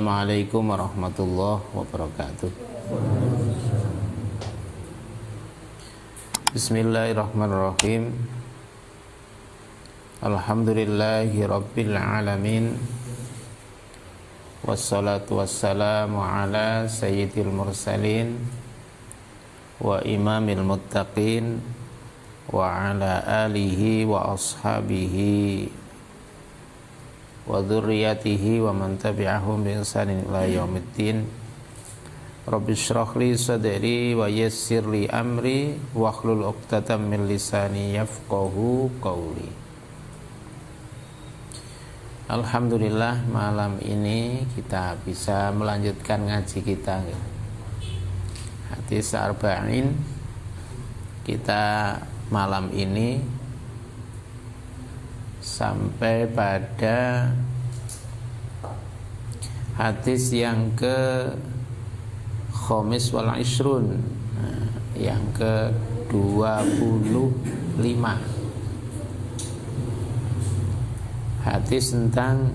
Assalamualaikum warahmatullahi wabarakatuh. Bismillahirrahmanirrahim. Alhamdulillahi rabbil alamin. Wassalatu wassalamu ala sayyidil mursalin wa imamil muttaqin wa ala alihi wa ashabihi wa dzurriyyatihi wa man tabi'ahum bi ihsanin ila yaumiddin. Rabbi shrah li sadri wa yassir li amri wahlul 'uqdatam min lisani yafqahu qawli. Alhamdulillah, malam ini kita bisa melanjutkan ngaji kita Hadis Arba'in. Kita malam ini sampai pada hadis yang ke khamis wal ishrun, yang ke 25, hadis tentang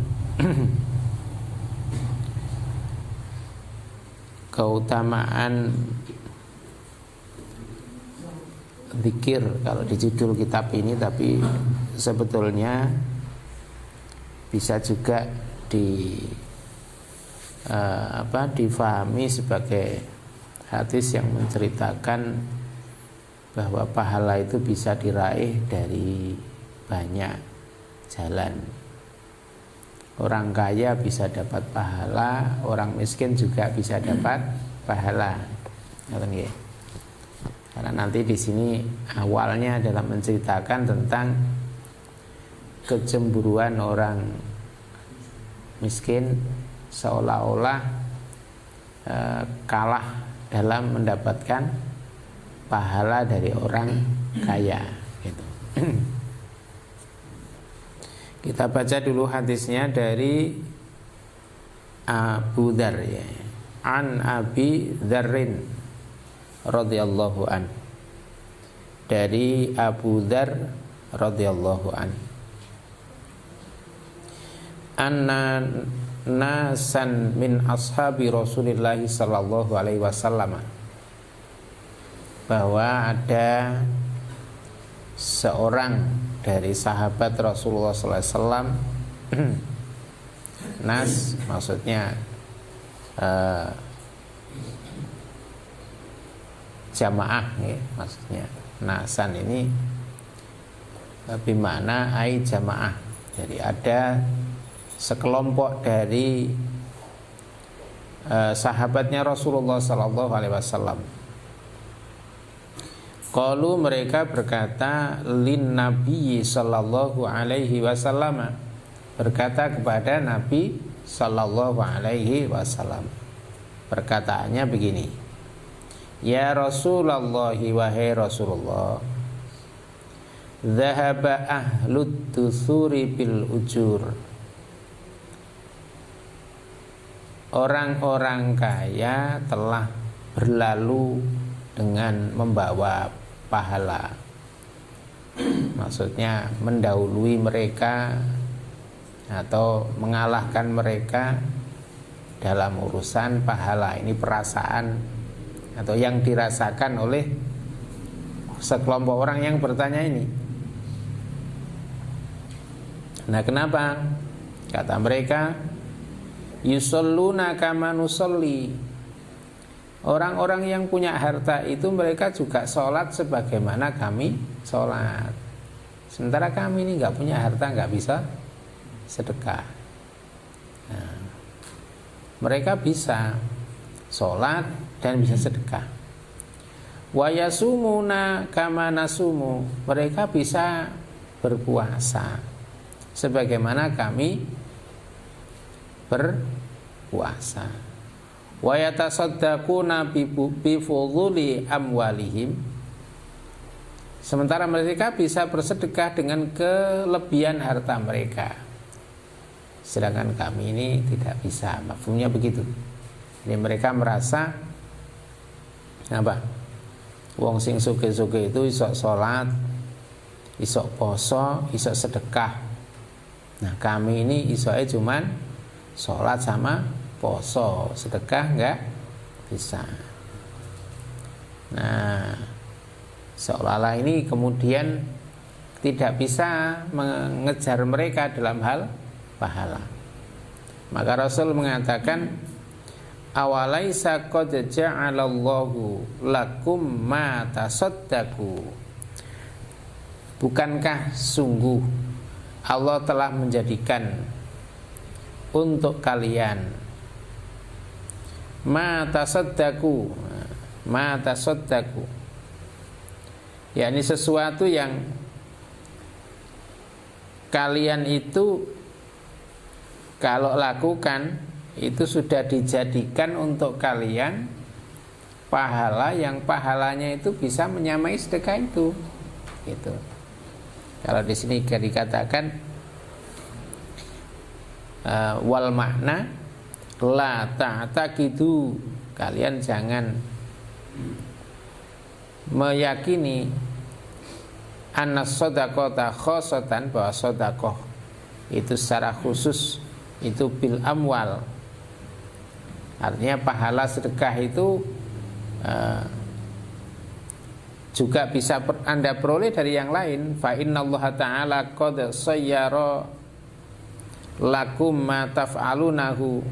keutamaan zikir kalau di judul kitab ini, tapi sebetulnya bisa juga difahami sebagai hadis yang menceritakan bahwa pahala itu bisa diraih dari banyak jalan. Orang kaya bisa dapat pahala, orang miskin juga bisa dapat pahala. Karena nanti di sini awalnya adalah menceritakan tentang kecemburuan orang miskin seolah-olah kalah dalam mendapatkan pahala dari orang kaya gitu. Kita baca dulu hadisnya dari Abu Dzar ya. An Abi Dzarrin radhiyallahu an. Dari Abu Dzar radhiyallahu an. Anna nasan min ashabi Rasulillah sallallahu alaihi wasallam, bahwa ada seorang dari sahabat Rasulullah sallallahu alaihi wasallam. Nas maksudnya jamaah ya, maksudnya nasan ini bimana ai jamaah. Jadi ada sekelompok dari sahabatnya Rasulullah sallallahu alaihi wasallam. Qalu, mereka berkata, lin Nabi sallallahu alaihi wasallam, berkata kepada Nabi sallallahu alaihi wasallam. Perkataannya begini: ya Rasulullah, wahai Rasulullah, dhahaba ahlut dusuri bil ujur. Orang-orang kaya telah berlalu dengan membawa pahala. Maksudnya mendahului mereka atau mengalahkan mereka dalam urusan pahala. Ini perasaan atau yang dirasakan oleh sekelompok orang yang bertanya ini. Nah, kenapa? Kata mereka, yusalluna kama nusalli. Orang-orang yang punya harta itu mereka juga sholat sebagaimana kami sholat. Sementara kami ini nggak punya harta, nggak bisa sedekah. Nah, mereka bisa sholat dan bisa sedekah. Wa yasumuna kama nasumu. Mereka bisa berpuasa sebagaimana kami berpuasa. Wa yatasaddaquna bi fudhuli amwalihim. Sementara mereka bisa bersedekah dengan kelebihan harta mereka. Sedangkan kami ini tidak bisa. Mafhumnya begitu. Jadi mereka merasa apa? Wong sing sugih-sugih itu iso salat, iso poso, iso sedekah. Nah, kami ini isoe cuman salat sama poso, sedekah enggak bisa. Nah, seolah-olah ini kemudian tidak bisa mengejar mereka dalam hal pahala. Maka Rasul mengatakan, awalaisa qad ja'alallahu lakum ma tasaddaqu. Bukankah sungguh Allah telah menjadikan untuk kalian ma tasaddaqu, yakni sesuatu yang kalian itu kalau lakukan itu sudah dijadikan untuk kalian pahala yang pahalanya itu bisa menyamai sedekah itu, gitu. Kalau di sini dikatakan wal makna la ta'taqidu, kalian jangan meyakini anna shadaqata khosotan, bahwa sedekah itu secara khusus itu bil amwal. Artinya pahala sedekah itu juga bisa Anda peroleh dari yang lain. Fa innallaha ta'ala qad sayyara lakum ma taf'alunahu,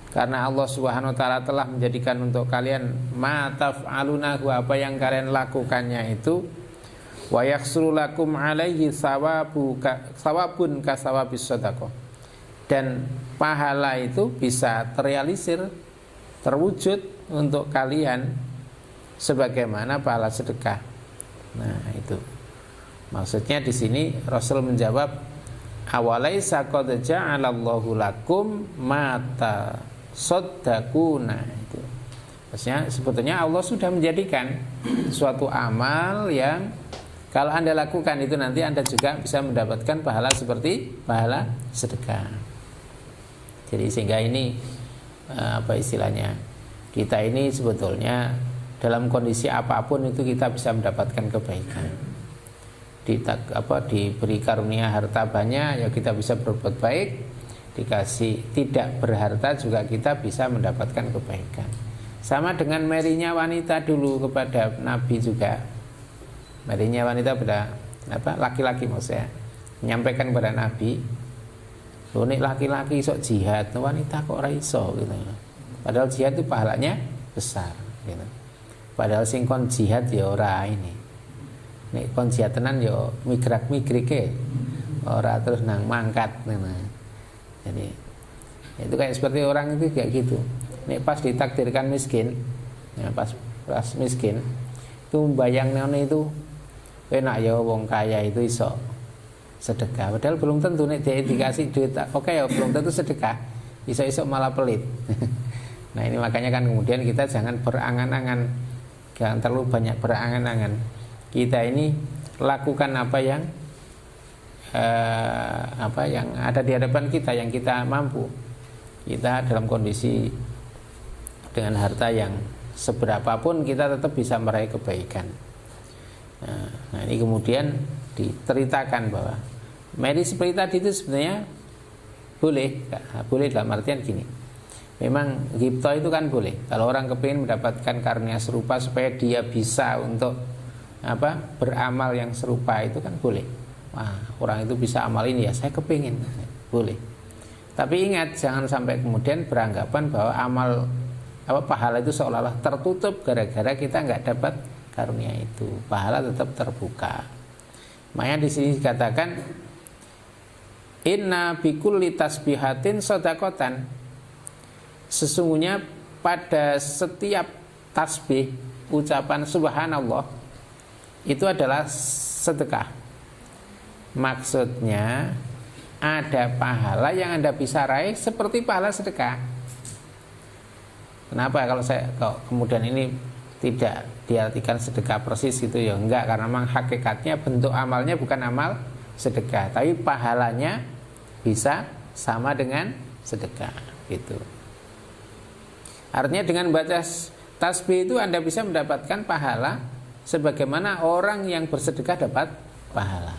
karena Allah Subhanahu wa taala telah menjadikan untuk kalian ma taf'alunahu, apa yang kalian lakukannya itu, wa yakhsuru lakum alaihi sawabun kasawabis shadaqah, dan pahala itu bisa terrealisir, terwujud untuk kalian sebagaimana pahala sedekah. Nah, itu maksudnya di sini Rasul menjawab, awalaisa qad ja'alallahu lakum ma tasaddaquna. Itu maksudnya sebetulnya Allah sudah menjadikan suatu amal yang kalau Anda lakukan itu nanti Anda juga bisa mendapatkan pahala seperti pahala sedekah. Jadi sehingga ini apa istilahnya, kita ini sebetulnya dalam kondisi apapun itu kita bisa mendapatkan kebaikan. Diberi karunia harta banyak ya kita bisa berbuat baik, dikasih tidak berharta juga kita bisa mendapatkan kebaikan. Sama dengan Marynya wanita dulu kepada Nabi juga. Marynya wanita pada laki-laki maksudnya menyampaikan kepada Nabi, loh nek laki-laki sok jihad, wanita kok ora iso gitu. Padahal jihad itu pahalanya besar gitu. Padahal sing kon jihad ya ora ini. Nek kon jihad tenan ya migrak-migrike. Ora terus nang mangkat gitu. Jadi itu kayak seperti orang itu kayak gitu. Nek pas ditakdirkan miskin, ya pas miskin itu bayangnya itu enak ya wong kaya itu iso sedekah. Padahal belum tentu nek dia dikasih duit oke ya belum tentu sedekah. Iso-iso malah pelit. Nah ini makanya kan kemudian kita jangan berangan-angan, jangan terlalu banyak berangan-angan. Kita ini lakukan apa yang ada di hadapan kita, yang kita mampu. Kita dalam kondisi dengan harta yang seberapapun kita tetap bisa meraih kebaikan. Nah ini kemudian diceritakan bahwa Mary seperti tadi itu sebenarnya boleh dalam artian gini. Memang ghibthah itu kan boleh. Kalau orang kepingin mendapatkan karunia serupa supaya dia bisa untuk beramal yang serupa itu kan boleh. Wah, orang itu bisa amal ini ya, saya kepingin. Boleh. Tapi ingat jangan sampai kemudian beranggapan bahwa amal pahala itu seolah-olah tertutup gara-gara kita nggak dapat karunia itu. Pahala tetap terbuka. Makanya di sini dikatakan inna bikulli tasbihatin shadaqatan. Sesungguhnya pada setiap tasbih, ucapan subhanallah itu adalah sedekah. Maksudnya ada pahala yang Anda bisa raih seperti pahala sedekah. Kenapa kalau kemudian ini tidak diartikan sedekah persis itu ya enggak, karena memang hakikatnya bentuk amalnya bukan amal sedekah, tapi pahalanya bisa sama dengan sedekah gitu. Artinya dengan baca tasbih itu Anda bisa mendapatkan pahala sebagaimana orang yang bersedekah dapat pahala.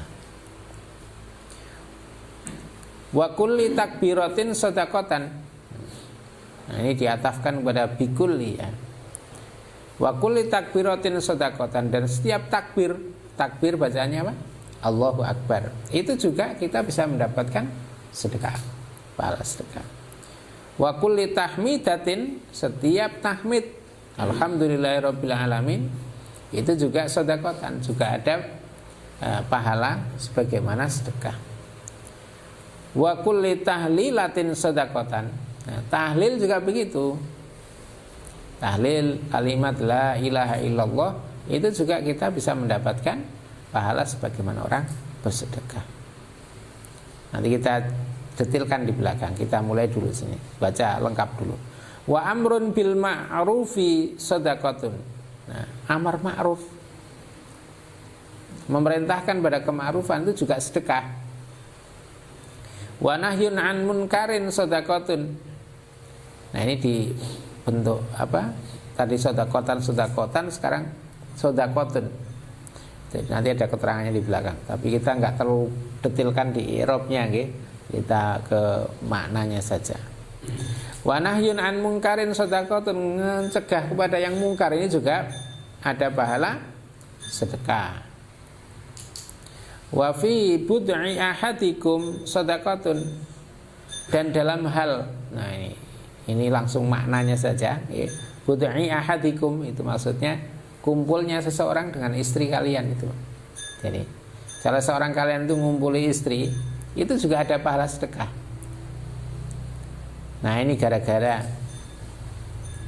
Wa kulli takbiratin shadaqatan. Nah, ini diatafkan kepada bikulli ya. Wa kulli takbiratin shadaqatan, dan setiap takbir bacaannya apa? Allahu Akbar. Itu juga kita bisa mendapatkan sedekah, pahala sedekah. Wa kulli tahmidatin, setiap tahmid alhamdulillahirabbil alamin, itu juga shadaqatan, juga ada pahala sebagaimana sedekah. Wa kulli tahlilatin shadaqatan. Nah, tahlil juga begitu. Tahlil kalimat la ilaha illallah itu juga kita bisa mendapatkan pahala sebagaimana orang bersedekah. Nanti kita detilkan di belakang. Kita mulai dulu sini. Baca lengkap dulu. Wa amrun bil ma'rufi shadaqatun. Nah, amar ma'ruf, memerintahkan pada kema'rufan itu juga sedekah. Wa nahyun an munkarin shadaqatun. Nah, ini dibentuk apa? Tadi shadaqatan, sekarang shadaqatun. Jadi nanti ada keterangannya di belakang. Tapi kita nggak terlalu detilkan di i'rabnya, nggih. Kita ke maknanya saja. Wa nahyun an munkarin shadaqatun, mencegah kepada yang mungkar, ini juga ada pahala sedekah. Wa fi bud'i ahadikum shadaqatun, dan dalam hal, nah ini langsung maknanya saja, ya. Bud'i ahadikum itu maksudnya kumpulnya seseorang dengan istri kalian itu. Jadi salah seorang kalian itu ngumpuli istri, itu juga ada pahala sedekah. Nah, ini gara-gara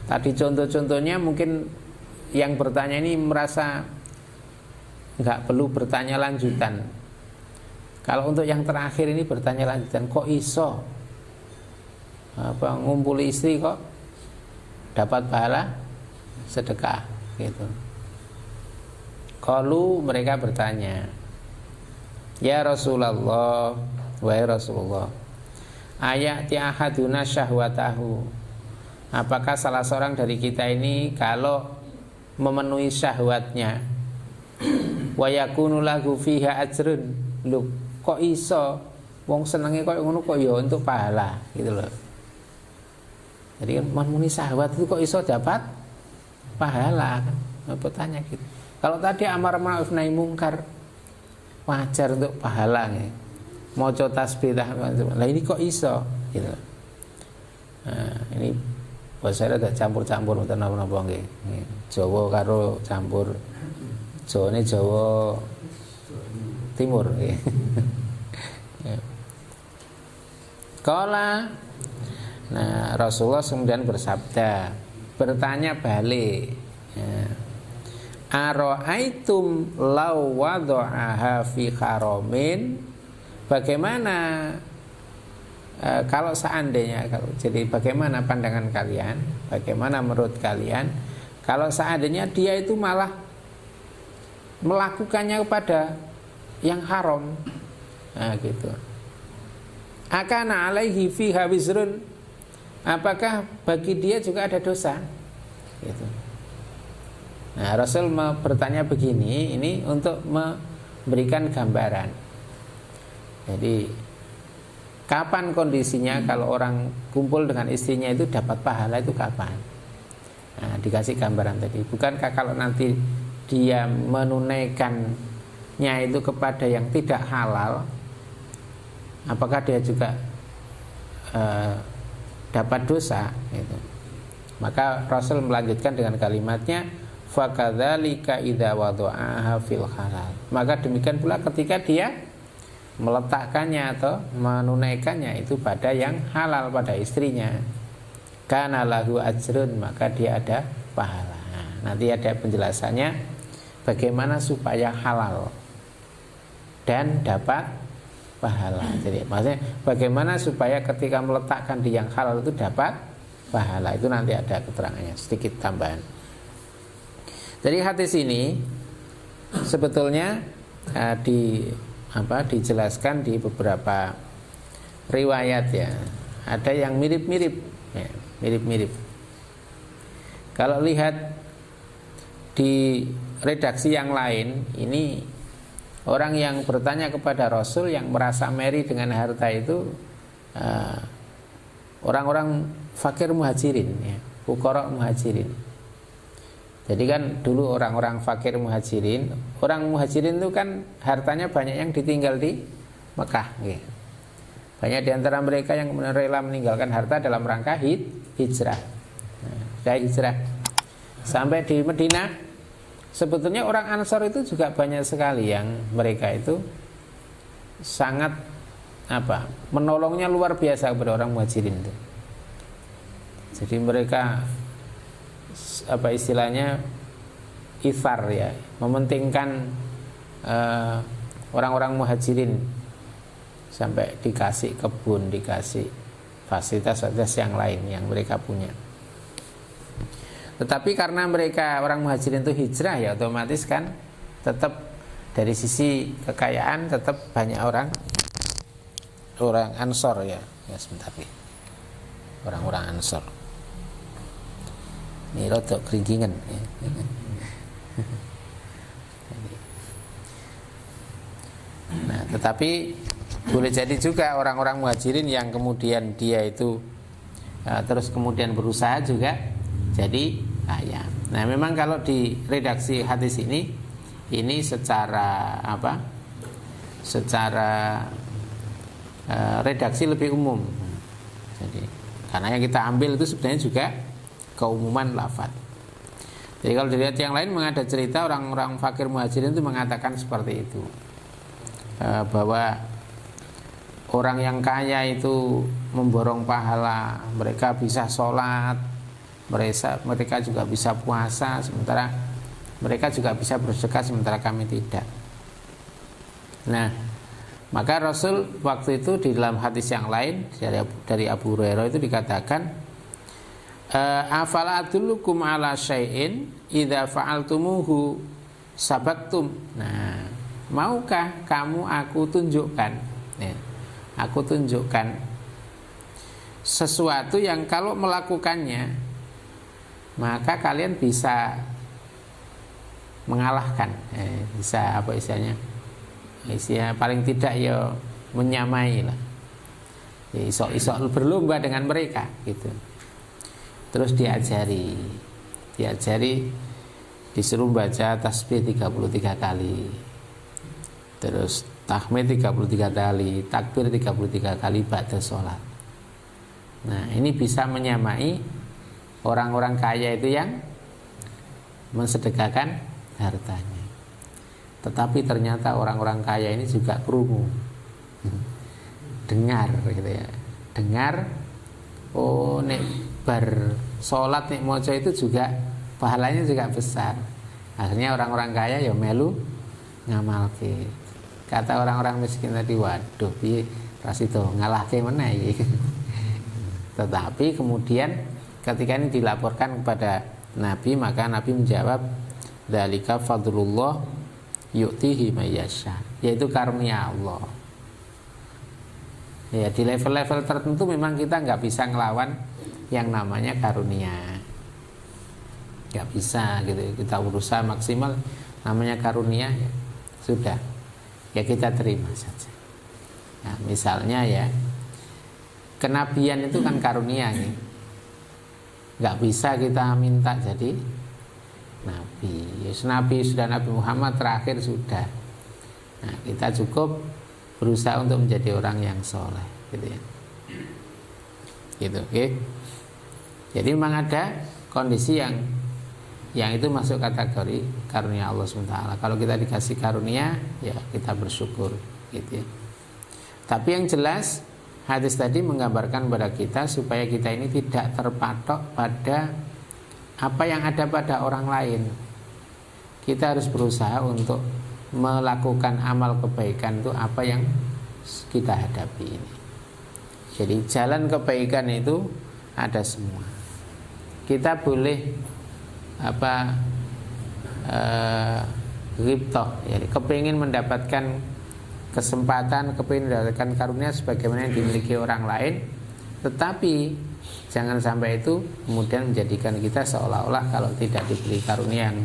tadi contoh-contohnya, mungkin yang bertanya ini merasa nggak perlu bertanya lanjutan. Kalau untuk yang terakhir ini bertanya lanjutan, kok iso apa ngumpuli istri kok dapat pahala sedekah gitu. Kalau mereka bertanya, ya Rasulullah, wahai Rasulullah, ayati ahaduna syahwatahu, apakah salah seorang dari kita ini kalau memenuhi syahwatnya, wa yakunu lahu fiha ajrun, lho kok iso wong senenge kok ngono kok ya untuk pahala gitu loh. Jadi memenuhi syahwat itu kok iso dapat pahala kan? Bertanya gitu. Kalau tadi amar ma'ruf nahi mungkar wajar untuk pahala nih. Maca tasbih lah ini kok iso gitu. Nah, ini bahasa ada campur-campur mboten napa-napa nggih. Jawa karo campur. Jawane Jawa Timur nggih. Kala, nah Rasulullah kemudian bersabda, bertanya balik, ya. Aro'aitum law wada'aha fi haramin, bagaimana kalau seandainya, jadi bagaimana pandangan kalian, bagaimana menurut kalian kalau seandainya dia itu malah melakukannya kepada yang haram, nah gitu. Akana alaihi fiha wizrun, apakah bagi dia juga ada dosa gitu. Nah, Rasul bertanya begini, ini untuk memberikan gambaran. Jadi kapan kondisinya kalau orang kumpul dengan istrinya itu dapat pahala itu kapan? Nah, dikasih gambaran tadi. Bukankah kalau nanti dia menunaikannya itu kepada yang tidak halal, apakah dia juga dapat dosa? Gitu. Maka Rasul melanjutkan dengan kalimatnya, fakadzalika idza wada'aha fil halal. Maka demikian pula ketika dia meletakkannya atau menunaikannya itu pada yang halal, pada istrinya, kana lahu ajrun, maka dia ada pahala. Nanti ada penjelasannya bagaimana supaya halal dan dapat pahala. Jadi maksudnya bagaimana supaya ketika meletakkan di yang halal itu dapat pahala, itu nanti ada keterangannya, sedikit tambahan. Jadi hadis ini sebetulnya dijelaskan di beberapa riwayat ya. Ada yang mirip-mirip, ya, mirip-mirip. Kalau lihat di redaksi yang lain, ini orang yang bertanya kepada Rasul yang merasa meri dengan harta itu orang-orang fakir muhajirin ya, fuqara muhajirin. Jadi kan dulu orang-orang fakir muhajirin, orang muhajirin itu kan hartanya banyak yang ditinggal di Mekah ya. Banyak di antara mereka yang rela meninggalkan harta dalam rangka hijrah. Nah, hijrah sampai di Madinah. Sebetulnya orang Ansor itu juga banyak sekali yang mereka itu sangat menolongnya luar biasa kepada orang muhajirin itu. Jadi mereka istilahnya ithar ya, mementingkan orang-orang muhajirin sampai dikasih kebun, dikasih fasilitas-fasilitas yang lain yang mereka punya. Tetapi karena mereka orang muhajirin itu hijrah ya, otomatis kan tetap dari sisi kekayaan tetap banyak orang Ansor ya. Ya sebentar nih. Orang-orang Ansor. Ini rodok keringkingan ya. Nah, tetapi boleh jadi juga orang-orang muhajirin yang kemudian dia itu terus kemudian berusaha juga jadi kaya. Nah, memang kalau di redaksi hadis ini secara secara redaksi lebih umum. Jadi karena yang kita ambil itu sebenarnya juga keumuman lafaz. Jadi kalau dilihat yang lain ada cerita orang-orang fakir muhajirin itu mengatakan seperti itu, bahwa orang yang kaya itu memborong pahala, mereka bisa sholat, mereka juga bisa puasa, sementara mereka juga bisa bersedekah, sementara kami tidak. Nah, maka Rasul waktu itu di dalam hadis yang lain dari Abu Hurairah itu dikatakan, afala adullukum ala syai'in idza fa'altumuhu sabattum. Nah, maukah kamu aku tunjukkan? Ya, aku tunjukkan sesuatu yang kalau melakukannya maka kalian bisa mengalahkan, bisa istilahnya paling tidak ya menyamai lah, isok berlomba dengan mereka gitu. Terus diajari disuruh baca tasbih 33 kali, terus tahmid 33 kali, takbir 33 kali ba'da sholat. Nah, ini bisa menyamai orang-orang kaya itu yang mensedekahkan hartanya. Tetapi ternyata orang-orang kaya ini juga krungu, dengar gitu ya, dengar, oh nek bar sholat nek moco itu juga pahalanya juga besar. Akhirnya orang-orang kaya ya melu ngamalke. Kata orang-orang miskin tadi, waduh piye rasito ngalahke meneh. Tetapi kemudian ketika ini dilaporkan kepada Nabi, maka Nabi menjawab, dzalika fadlullah yu'tihi may yasha, yaitu karunia Allah. Ya, di level-level tertentu memang kita nggak bisa ngelawan yang namanya karunia, nggak bisa gitu. Kita berusaha maksimal, namanya karunia ya sudah, ya kita terima saja. Nah, misalnya ya, kenabian itu kan karunia nih. Nggak bisa kita minta jadi nabi. Yes, nabi sudah, Nabi Muhammad terakhir sudah. Nah, kita cukup berusaha untuk menjadi orang yang soleh, gitu ya. Gitu, oke. Jadi memang ada kondisi yang itu masuk kategori karunia Allah SWT. Kalau kita dikasih karunia, ya kita bersyukur, gitu ya. Tapi yang jelas hadis tadi menggambarkan kepada kita supaya kita ini tidak terpatok pada apa yang ada pada orang lain. Kita harus berusaha untuk melakukan amal kebaikan itu apa yang kita hadapi ini. Jadi jalan kebaikan itu ada semua. Kita boleh ghibthah, jadi kepingin mendapatkan kesempatan, kepingin mendapatkan karunia sebagaimana yang dimiliki orang lain, tetapi jangan sampai itu kemudian menjadikan kita seolah-olah kalau tidak diberi karunia yang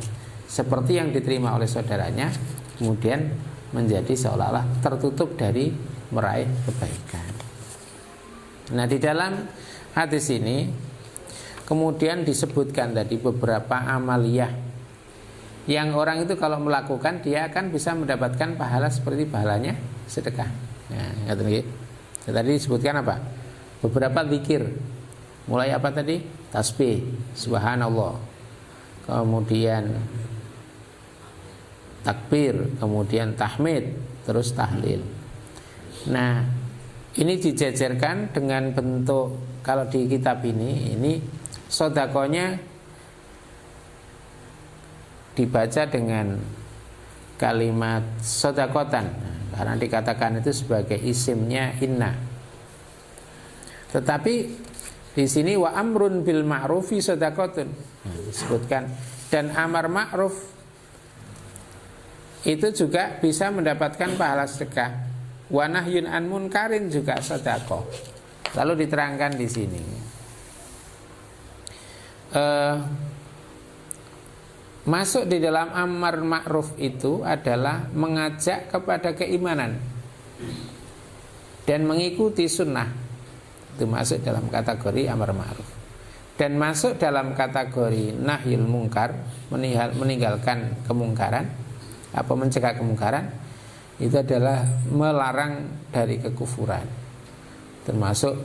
seperti yang diterima oleh saudaranya, kemudian menjadi seolah-olah tertutup dari meraih kebaikan. Nah, di dalam hadis ini kemudian disebutkan tadi beberapa amaliyah yang orang itu kalau melakukan dia akan bisa mendapatkan pahala seperti pahalanya sedekah. Nah, tadi disebutkan apa? Beberapa zikir. Mulai apa tadi? Tasbih, subhanallah. Kemudian takbir, kemudian tahmid, terus tahlil. Nah, ini dijajarkan dengan bentuk, kalau di kitab ini sodakonya dibaca dengan kalimat sodakotan, karena dikatakan itu sebagai isimnya inna. Tetapi di sini wa amrun bil ma'rufi sodakotun, disebutkan, dan amar ma'ruf itu juga bisa mendapatkan pahala sedekah. Wa nahyun an munkarin juga sedekah. Lalu diterangkan di sini. Masuk di dalam amar ma'ruf itu adalah mengajak kepada keimanan dan mengikuti sunnah. Itu masuk dalam kategori amar ma'ruf. Dan masuk dalam kategori nahyul munkar, meninggalkan kemungkaran, apa mencegah kemungkaran, itu adalah melarang dari kekufuran, termasuk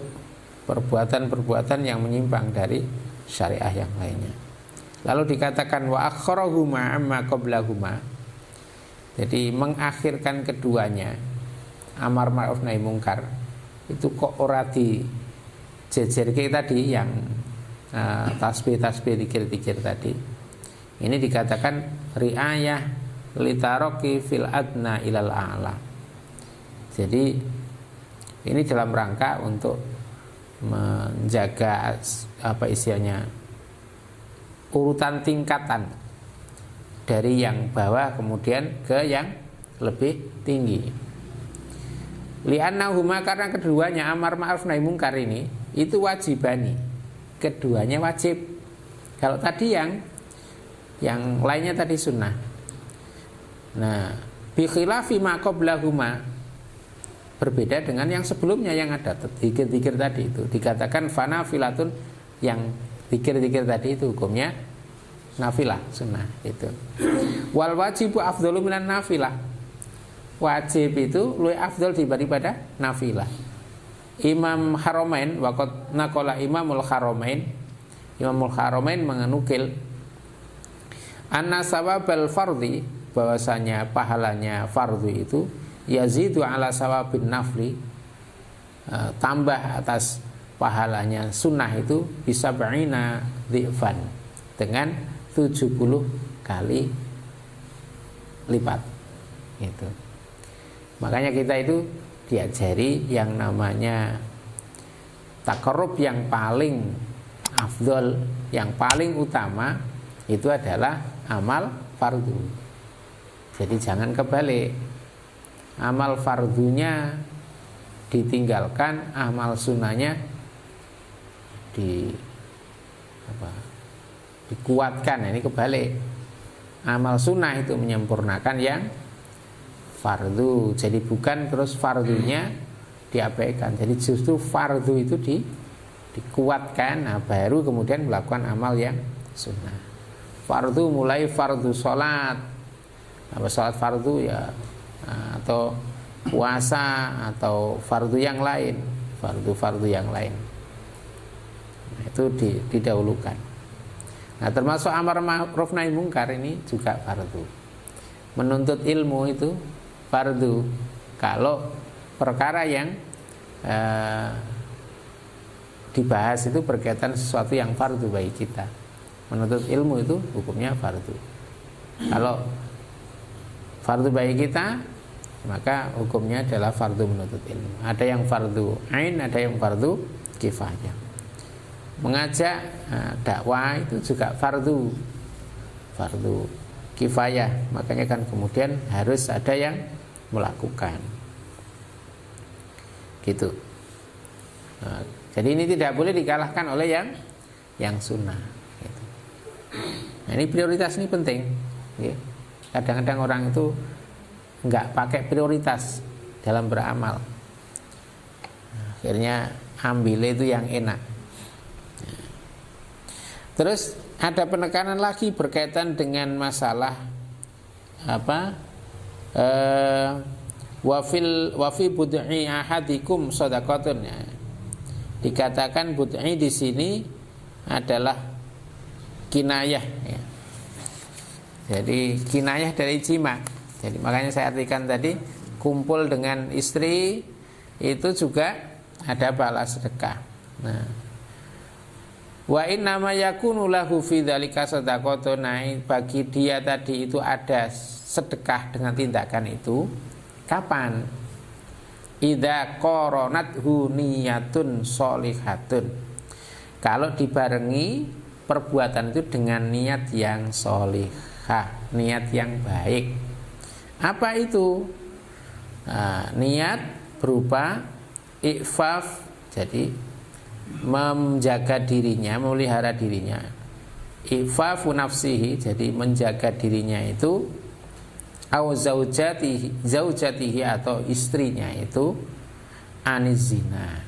perbuatan-perbuatan yang menyimpang dari syariah yang lainnya. Lalu dikatakan wa akharahuma amma qablahuma, jadi mengakhirkan keduanya, amar ma'ruf nahi mungkar, itu kok ora di jejerke tadi yang tasbih-tasbih, zikir-zikir tadi. Ini dikatakan riayah litaroki fil adna ilal a'la. Jadi ini dalam rangka untuk menjaga apa istilahnya, urutan tingkatan dari yang bawah kemudian ke yang lebih tinggi. Li'annahuma, karena keduanya amar ma'ruf nahi mungkar ini itu wajibani, keduanya wajib. Kalau tadi yang lainnya tadi sunnah. Nah, bi khilafi ma qablahuma, berbeda dengan yang sebelumnya yang ada zikir-zikir tadi itu dikatakan fanafilatun, yang zikir-zikir tadi itu hukumnya nafilah, sunnah itu. Wal wajibu afdalu minan nafilah, wajib itu lebih afdal daripada nafilah. Imam Haramain waqad naqala Imamul Haramain mengenukil anna sawabal fardhi, bahwasanya pahalanya fardu itu yazidu ala sawabin nafli, tambah atas pahalanya sunnah itu bisa ba'ina dhi'fan, dengan 70 kali lipat gitu. Makanya kita itu diajari yang namanya takarrub, yang paling afdol, yang paling utama itu adalah amal fardu. Jadi jangan kebalik, amal fardunya ditinggalkan, amal sunnahnya dikuatkan. Ini kebalik, amal sunnah itu menyempurnakan yang fardu. Jadi bukan terus fardunya diabaikan. Jadi justru fardu itu dikuatkan, nah baru kemudian melakukan amal yang sunnah. Fardu mulai fardu sholat, sholat fardu ya, atau puasa, atau fardu yang lain, fardu yang lain. Nah, itu didahulukan. Nah, termasuk amar ma'ruf nahi mungkar ini juga fardu. Menuntut ilmu itu fardu. Kalau perkara yang dibahas itu berkaitan sesuatu yang fardu bagi kita, menuntut ilmu itu hukumnya fardu. Kalau fardu bagi kita, maka hukumnya adalah fardu menuntut ilmu. Ada yang fardu ain, ada yang fardu kifayah. Mengajak dakwah itu juga fardu kifayah. Makanya kan kemudian harus ada yang melakukan. Gitu. Nah, jadi ini tidak boleh dikalahkan oleh yang sunnah. Gitu. Nah, ini prioritas ini penting. Ya. Kadang-kadang orang itu enggak pakai prioritas dalam beramal. Akhirnya ambil itu yang enak. Terus ada penekanan lagi berkaitan dengan masalah apa? Wafi bud'i ahadikum shadaqatun, ya. Dikatakan bud'i di sini adalah kinayah, ya. Jadi kinayah dari jima. Jadi makanya saya artikan tadi, kumpul dengan istri itu juga ada pahala sedekah. Nah, wa inna ma yakunu lahu fi dzalika shadaqatun, bagi dia tadi itu ada sedekah dengan tindakan itu. Kapan? Idza qaranathu niyatun sholihatun, kalau dibarengi perbuatan itu dengan niat yang sholihah, niat yang baik. Apa itu? Nah, niat berupa i'faf, jadi menjaga dirinya, memelihara dirinya. I'fafu nafsihi, jadi menjaga dirinya itu, au zaujatihi atau istrinya itu, aniz zina,